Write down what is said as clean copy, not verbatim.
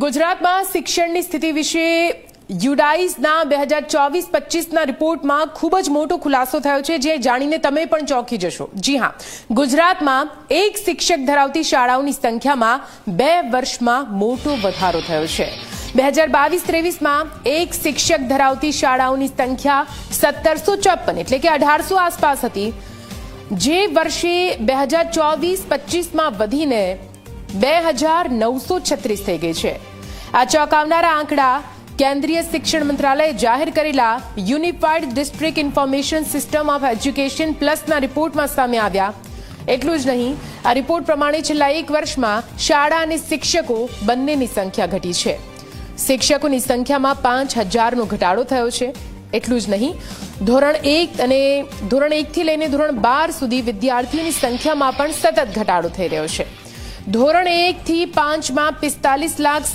ગુજરાતમાં શિક્ષણની સ્થિતિ વિશે યુડાઇઝના 2024-25ના રિપોર્ટમાં ખૂબ જ મોટો ખુલાસો થયો છે, જે જાણીને તમે પણ ચોંકી જશો. જી હા, ગુજરાતમાં એક શિક્ષક ધરાવતી શાળાઓની સંખ્યામાં 2 વર્ષમાં મોટો વધારો થયો છે. 2022-23માં એક શિક્ષક ધરાવતી શાળાઓની સંખ્યા 1754 એટલે કે 1800 આસપાસ હતી, જે વર્ષે 2024-25માં વધીને 2936 થઈ ગઈ છે. આ ચોંકાવનારા આંકડા કેન્દ્રીય શિક્ષણ મંત્રાલયે જાહેર કરેલા unified district information system of education પ્લસના રિપોર્ટમાં સામે આવ્યા. એટલું જ નહીં, આ રિપોર્ટ પ્રમાણે છેલ્લા 1 વર્ષમાં શાળા અને શિક્ષકો બંનેની સંખ્યા ઘટી છે. શિક્ષકોની સંખ્યામાં 5000નો ઘટાડો થયો છે. એટલું જ નહીં, ધોરણ 1 અને ધોરણ 1 થી લઈને ધોરણ 12 સુધી વિદ્યાર્થીઓની સંખ્યામાં પણ સતત ઘટાડો થઈ રહ્યો છે. ધોરણ 1 થી 5માં 45 લાખ